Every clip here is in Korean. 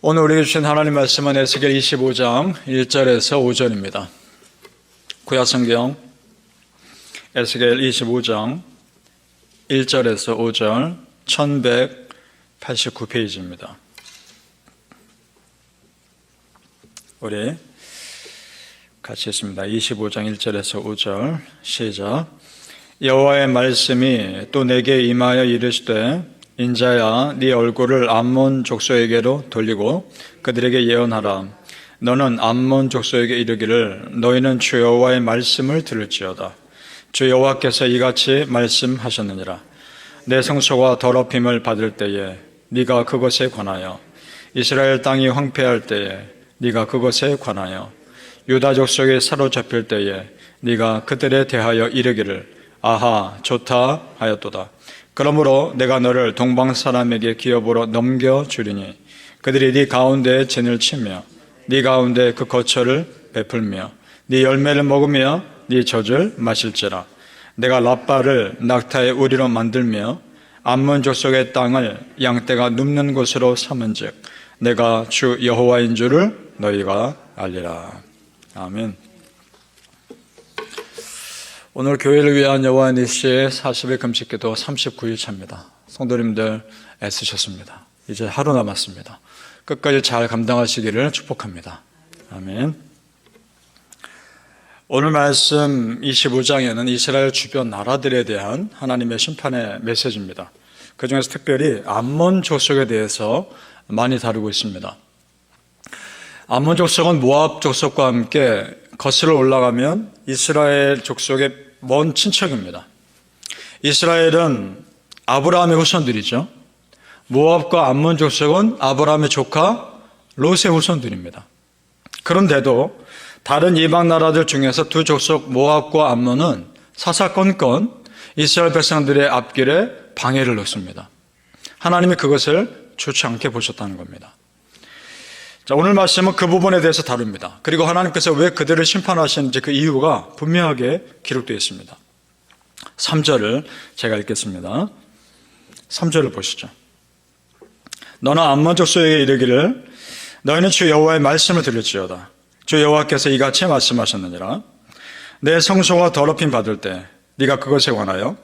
오늘 우리에게 주신 하나님 말씀은 에스겔 25장 1절에서 5절입니다. 구약성경 에스겔 25장 1절에서 5절 1189페이지입니다. 우리 같이 읽습니다. 25장 1절에서 5절 시작. 여호와의 말씀이 또 내게 임하여 이르시되 인자야, 네 얼굴을 암몬 족속에게로 돌리고 그들에게 예언하라. 너는 암몬 족속에게 이르기를 너희는 주 여호와의 말씀을 들을지어다. 주 여호와께서 이같이 말씀하셨느니라. 내 성소가 더럽힘을 받을 때에 네가 그것에 관하여 이스라엘 땅이 황폐할 때에 네가 그것에 관하여 유다 족속에 사로잡힐 때에 네가 그들에 대하여 이르기를 아하 좋다 하였도다. 그러므로 내가 너를 동방 사람에게 기업으로 넘겨주리니 그들이 네 가운데에 진을 치며 네 가운데 그 거처를 베풀며 네 열매를 먹으며 네 젖을 마실지라. 내가 라빠를 낙타의 우리로 만들며 암몬 족속의 땅을 양떼가 눕는 곳으로 삼은즉 내가 주 여호와인 줄을 너희가 알리라. 아멘. 오늘 교회를 위한 여호와 니시의 40일 금식기도 39일 차입니다. 성도님들 애쓰셨습니다. 이제 하루 남았습니다. 끝까지 잘 감당하시기를 축복합니다. 아멘. 오늘 말씀 25장에는 이스라엘 주변 나라들에 대한 하나님의 심판의 메시지입니다. 그 중에서 특별히 암몬 족속에 대해서 많이 다루고 있습니다. 암몬 족속은 모압 족속과 함께 거슬러 올라가면 이스라엘 족속의 먼 친척입니다. 이스라엘은 아브라함의 후손들이죠. 모압과 암몬 족속은 아브라함의 조카 롯의 후손들입니다. 그런데도 다른 이방 나라들 중에서 두 족속 모압과 암몬은 사사건건 이스라엘 백성들의 앞길에 방해를 놓습니다. 하나님이 그것을 좋지 않게 보셨다는 겁니다. 자, 오늘 말씀은 그 부분에 대해서 다룹니다. 그리고 하나님께서 왜 그들을 심판하시는지 그 이유가 분명하게 기록되어 있습니다. 3절을 제가 읽겠습니다. 3절을 보시죠. 너나 암몬 족속에게 이르기를 너희는 주 여호와의 말씀을 들을지어다. 주 여호와께서 이같이 말씀하셨느니라. 내 성소가 더럽힘 받을 때 네가 그것에 관하여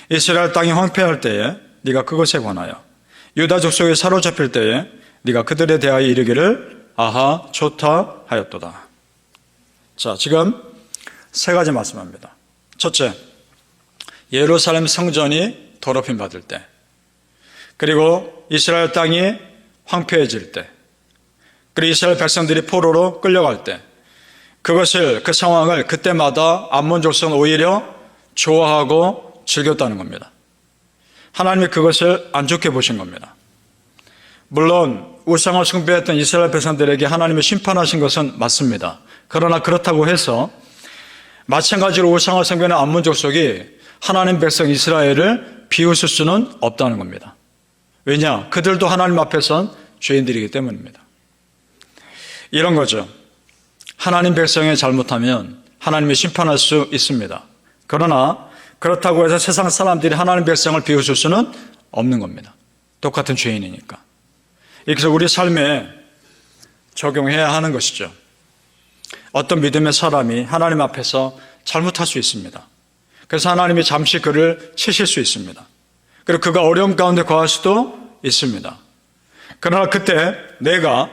이스라엘 땅이 황폐할 때에 네가 그것에 관하여 유다 족속에 사로잡힐 때에 네가 그들에 대하여 이르기를 아하 좋다 하였도다. 자, 지금 세 가지 말씀합니다. 첫째, 예루살렘 성전이 더럽힘 받을 때, 그리고 이스라엘 땅이 황폐해질 때, 그리고 이스라엘 백성들이 포로로 끌려갈 때, 그 상황을 그때마다 암몬 족속은 오히려 좋아하고 즐겼다는 겁니다. 하나님이 그것을 안 좋게 보신 겁니다. 물론 우상을 숭배했던 이스라엘 백성들에게 하나님이 심판하신 것은 맞습니다. 그러나 그렇다고 해서 마찬가지로 우상을 숭배하는 암몬 족속이 하나님 백성 이스라엘을 비웃을 수는 없다는 겁니다. 왜냐? 그들도 하나님 앞에선 죄인들이기 때문입니다. 이런 거죠. 하나님 백성이 잘못하면 하나님이 심판할 수 있습니다. 그러나 그렇다고 해서 세상 사람들이 하나님 백성을 비웃을 수는 없는 겁니다. 똑같은 죄인이니까. 그래서 우리 삶에 적용해야 하는 것이죠. 어떤 믿음의 사람이 하나님 앞에서 잘못할 수 있습니다. 그래서 하나님이 잠시 그를 치실 수 있습니다. 그리고 그가 어려움 가운데 거할 수도 있습니다. 그러나 그때 내가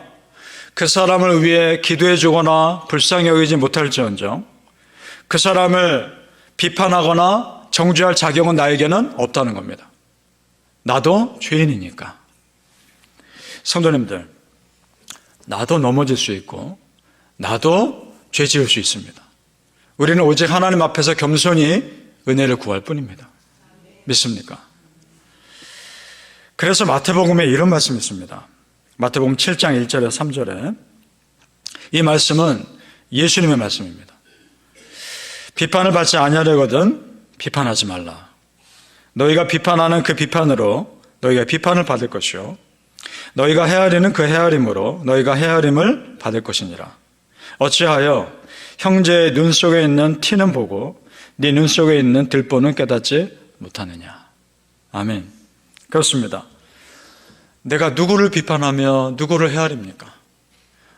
그 사람을 위해 기도해 주거나 불쌍히 여기지 못할지언정 그 사람을 비판하거나 정죄할 자격은 나에게는 없다는 겁니다. 나도 죄인이니까. 성도님들, 나도 넘어질 수 있고 나도 죄 지을 수 있습니다. 우리는 오직 하나님 앞에서 겸손히 은혜를 구할 뿐입니다. 믿습니까? 그래서 마태복음에 이런 말씀이 있습니다. 마태복음 7장 1절에서 3절에 이 말씀은 예수님의 말씀입니다. 비판을 받지 아니하려거든 비판하지 말라. 너희가 비판하는 그 비판으로 너희가 비판을 받을 것이요 너희가 헤아리는 그 헤아림으로 너희가 헤아림을 받을 것이니라. 어찌하여 형제의 눈 속에 있는 티는 보고 네 눈 속에 있는 들보는 깨닫지 못하느냐. 아멘. 그렇습니다. 내가 누구를 비판하며 누구를 헤아립니까?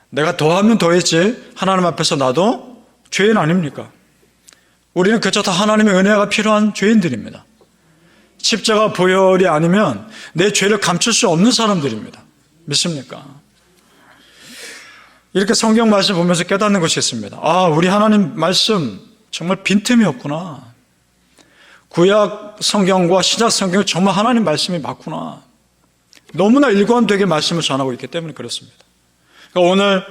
내가 더하면 더했지 하나님 앞에서 나도 죄인 아닙니까? 우리는 그저 다 하나님의 은혜가 필요한 죄인들입니다. 십자가 보혈이 아니면 내 죄를 감출 수 없는 사람들입니다. 믿습니까? 이렇게 성경 말씀 보면서 깨닫는 것이 있습니다. 우리 하나님 말씀 정말 빈틈이 없구나. 구약 성경과 신약 성경 정말 하나님 말씀이 맞구나. 너무나 일관되게 말씀을 전하고 있기 때문에 그렇습니다. 그러니까 오늘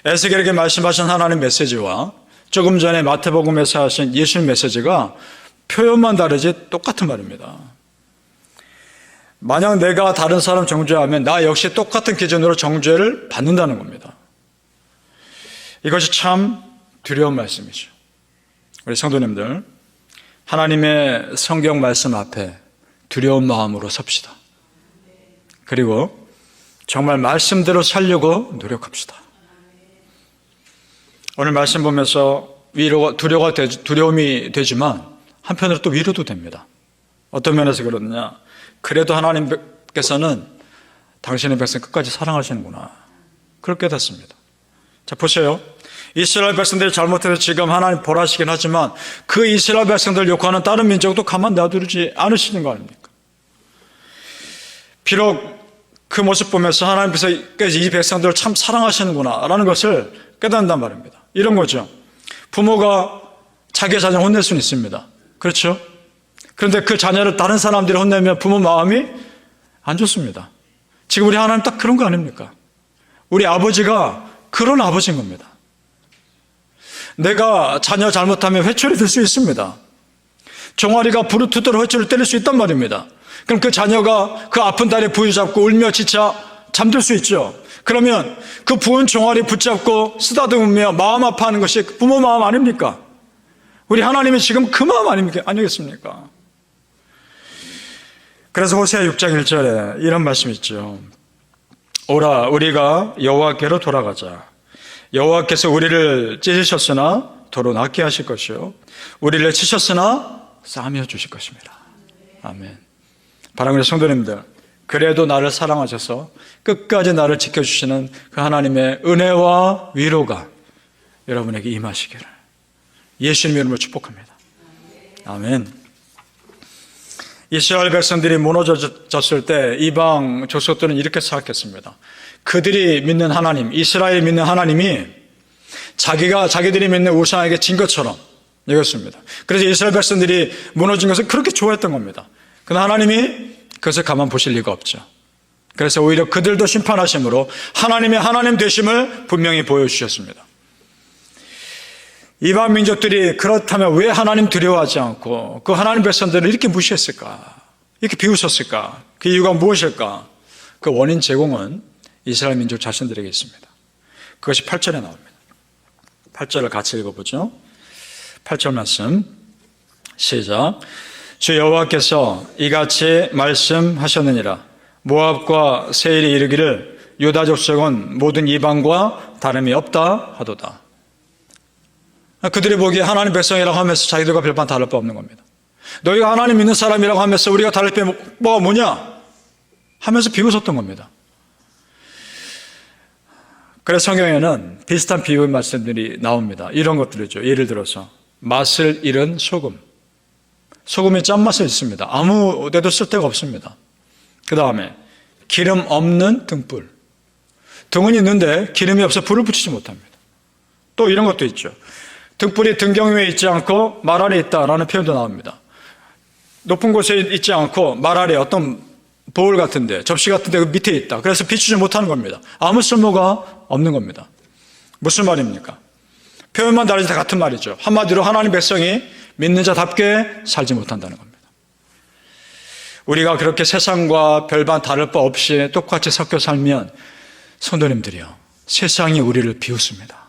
에스겔에게 말씀하신 하나님 메시지와 조금 전에 마태복음에서 하신 예수님 메시지가 표현만 다르지 똑같은 말입니다. 만약 내가 다른 사람 정죄하면 나 역시 똑같은 기준으로 정죄를 받는다는 겁니다. 이것이 참 두려운 말씀이죠. 우리 성도님들, 하나님의 성경 말씀 앞에 두려운 마음으로 섭시다. 그리고 정말 말씀대로 살려고 노력합시다. 오늘 말씀 보면서 두려움이 되지만 한편으로 또 위로도 됩니다. 어떤 면에서 그러느냐? 그래도 하나님께서는 당신의 백성 끝까지 사랑하시는구나. 그걸 깨닫습니다. 자, 보세요. 이스라엘 백성들이 잘못해서 지금 하나님 벌하시긴 하지만 그 이스라엘 백성들 욕하는 다른 민족도 가만 놔두지 않으시는 거 아닙니까? 비록 그 모습 보면서 하나님께서 이 백성들을 참 사랑하시는구나 라는 것을 깨닫는단 말입니다. 이런 거죠. 부모가 자기 자녀 혼낼 수는 있습니다. 그렇죠? 그런데 그 자녀를 다른 사람들이 혼내면 부모 마음이 안 좋습니다. 지금 우리 하나님 딱 그런 거 아닙니까? 우리 아버지가 그런 아버지인 겁니다. 내가 자녀 잘못하면 회초리 들 수 있습니다. 종아리가 부르트도록 회초리를 때릴 수 있단 말입니다. 그럼 그 자녀가 그 아픈 다리에 부여잡고 울며 지쳐 잠들 수 있죠. 그러면 그 부은 종아리 붙잡고 쓰다듬으며 마음 아파하는 것이 부모 마음 아닙니까? 우리 하나님이 지금 그 마음 아니겠습니까? 그래서 호세아 6장 1절에 이런 말씀이 있죠. 오라 우리가 여호와께로 돌아가자. 여호와께서 우리를 찢으셨으나 도로 낫게 하실 것이요 우리를 치셨으나 싸매어 주실 것입니다. 아멘. 사랑하는 성도님들, 그래도 나를 사랑하셔서 끝까지 나를 지켜주시는 그 하나님의 은혜와 위로가 여러분에게 임하시기를 예수님의 이름으로 축복합니다. 아멘. 이스라엘 백성들이 무너졌을 때 이방 족속들은 이렇게 생각했습니다. 그들이 믿는 하나님, 이스라엘이 믿는 하나님이 자기들이 믿는 우상에게 진 것처럼 여겼습니다. 그래서 이스라엘 백성들이 무너진 것을 그렇게 좋아했던 겁니다. 그러나 하나님이 그것을 가만 보실 리가 없죠. 그래서 오히려 그들도 심판하심으로 하나님의 하나님 되심을 분명히 보여주셨습니다. 이방 민족들이 그렇다면 왜 하나님 두려워하지 않고 그 하나님 백성들을 이렇게 무시했을까? 이렇게 비웃었을까? 그 이유가 무엇일까? 그 원인 제공은 이스라엘 민족 자신들에게 있습니다. 그것이 8절에 나옵니다. 8절을 같이 읽어보죠. 8절 말씀 시작. 주 여호와께서 이같이 말씀하셨느니라. 모압과 세일이 이르기를 유다 족속은 모든 이방과 다름이 없다 하도다. 그들이 보기에 하나님 백성이라고 하면서 자기들과 별반 다를 바 없는 겁니다. 너희가 하나님 믿는 사람이라고 하면서 우리가 다를 게 뭐가 뭐냐 하면서 비웃었던 겁니다. 그래서 성경에는 비슷한 비유의 말씀들이 나옵니다. 이런 것들이죠. 예를 들어서 맛을 잃은 소금. 소금이 짠맛이 있습니다. 아무 데도 쓸 데가 없습니다. 그 다음에 기름 없는 등불. 등은 있는데 기름이 없어 불을 붙이지 못합니다. 또 이런 것도 있죠. 등불이 등경 위에 있지 않고 말 아래 있다라는 표현도 나옵니다. 높은 곳에 있지 않고 말 아래 어떤 보울 같은데, 접시 같은데 그 밑에 있다. 그래서 비추지 못하는 겁니다. 아무 쓸모가 없는 겁니다. 무슨 말입니까? 표현만 다르지 다 같은 말이죠. 한마디로 하나님 백성이 믿는 자답게 살지 못한다는 겁니다. 우리가 그렇게 세상과 별반 다를 바 없이 똑같이 섞여 살면 성도님들이요, 세상이 우리를 비웃습니다.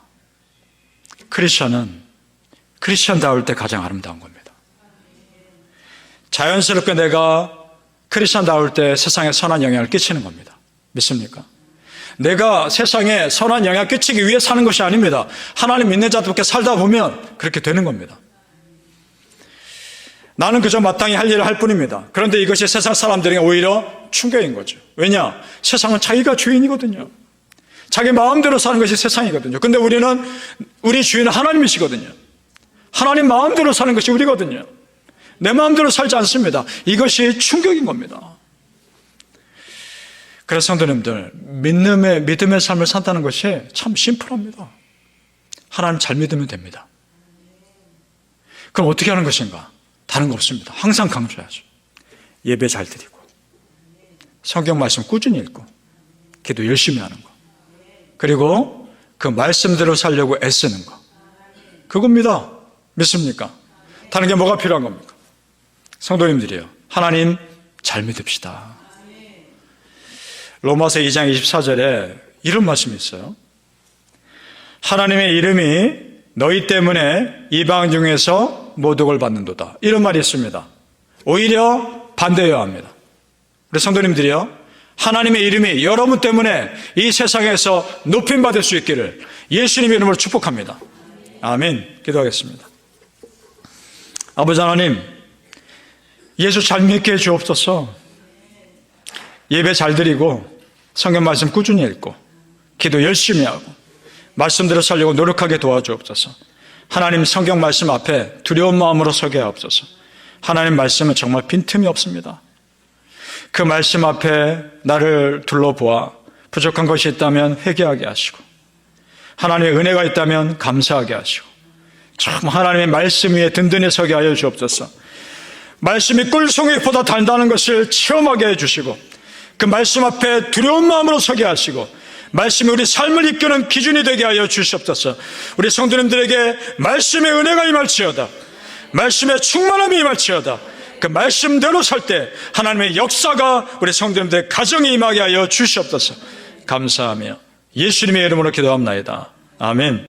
크리스천다울 때 가장 아름다운 겁니다. 자연스럽게 내가 크리스천다울 때 세상에 선한 영향을 끼치는 겁니다. 믿습니까? 내가 세상에 선한 영향을 끼치기 위해 사는 것이 아닙니다. 하나님 믿는 자답게 살다 보면 그렇게 되는 겁니다. 나는 그저 마땅히 할 일을 할 뿐입니다. 그런데 이것이 세상 사람들에게 오히려 충격인 거죠. 왜냐? 세상은 자기가 주인이거든요. 자기 마음대로 사는 것이 세상이거든요. 근데 우리 주인은 하나님이시거든요. 하나님 마음대로 사는 것이 우리거든요. 내 마음대로 살지 않습니다. 이것이 충격인 겁니다. 그래서 성도님들, 믿음의 삶을 산다는 것이 참 심플합니다. 하나님 잘 믿으면 됩니다. 그럼 어떻게 하는 것인가? 다른 거 없습니다. 항상 강조하죠. 예배 잘 드리고, 성경 말씀 꾸준히 읽고, 기도 열심히 하는 거, 그리고 그 말씀대로 살려고 애쓰는 거, 그겁니다. 믿습니까? 다른 게 뭐가 필요한 겁니까? 성도님들이요, 하나님 잘 믿읍시다. 로마서 2장 24절에 이런 말씀이 있어요. 하나님의 이름이 너희 때문에 이방 중에서 모독을 받는도다. 이런 말이 있습니다. 오히려 반대여야 합니다. 우리 성도님들이요, 하나님의 이름이 여러분 때문에 이 세상에서 높임받을 수 있기를 예수님의 이름으로 축복합니다. 아멘. 기도하겠습니다. 아버지 하나님, 예수 잘 믿게 해주옵소서. 예배 잘 드리고 성경 말씀 꾸준히 읽고 기도 열심히 하고 말씀대로 살려고 노력하게 도와주옵소서. 하나님 성경 말씀 앞에 두려운 마음으로 서게 하옵소서. 하나님 말씀은 정말 빈틈이 없습니다. 그 말씀 앞에 나를 둘러보아 부족한 것이 있다면 회개하게 하시고, 하나님의 은혜가 있다면 감사하게 하시고, 참 하나님의 말씀 위에 든든히 서게 하여 주옵소서. 말씀이 꿀송이보다 단다는 것을 체험하게 해주시고, 그 말씀 앞에 두려운 마음으로 서게 하시고, 말씀이 우리 삶을 이끄는 기준이 되게 하여 주시옵소서. 우리 성도님들에게 말씀의 은혜가 임할지어다, 말씀의 충만함이 임할지어다. 그 말씀대로 살 때 하나님의 역사가 우리 성도님들의 가정에 임하게 하여 주시옵소서. 감사하며 예수님의 이름으로 기도합나이다. 아멘.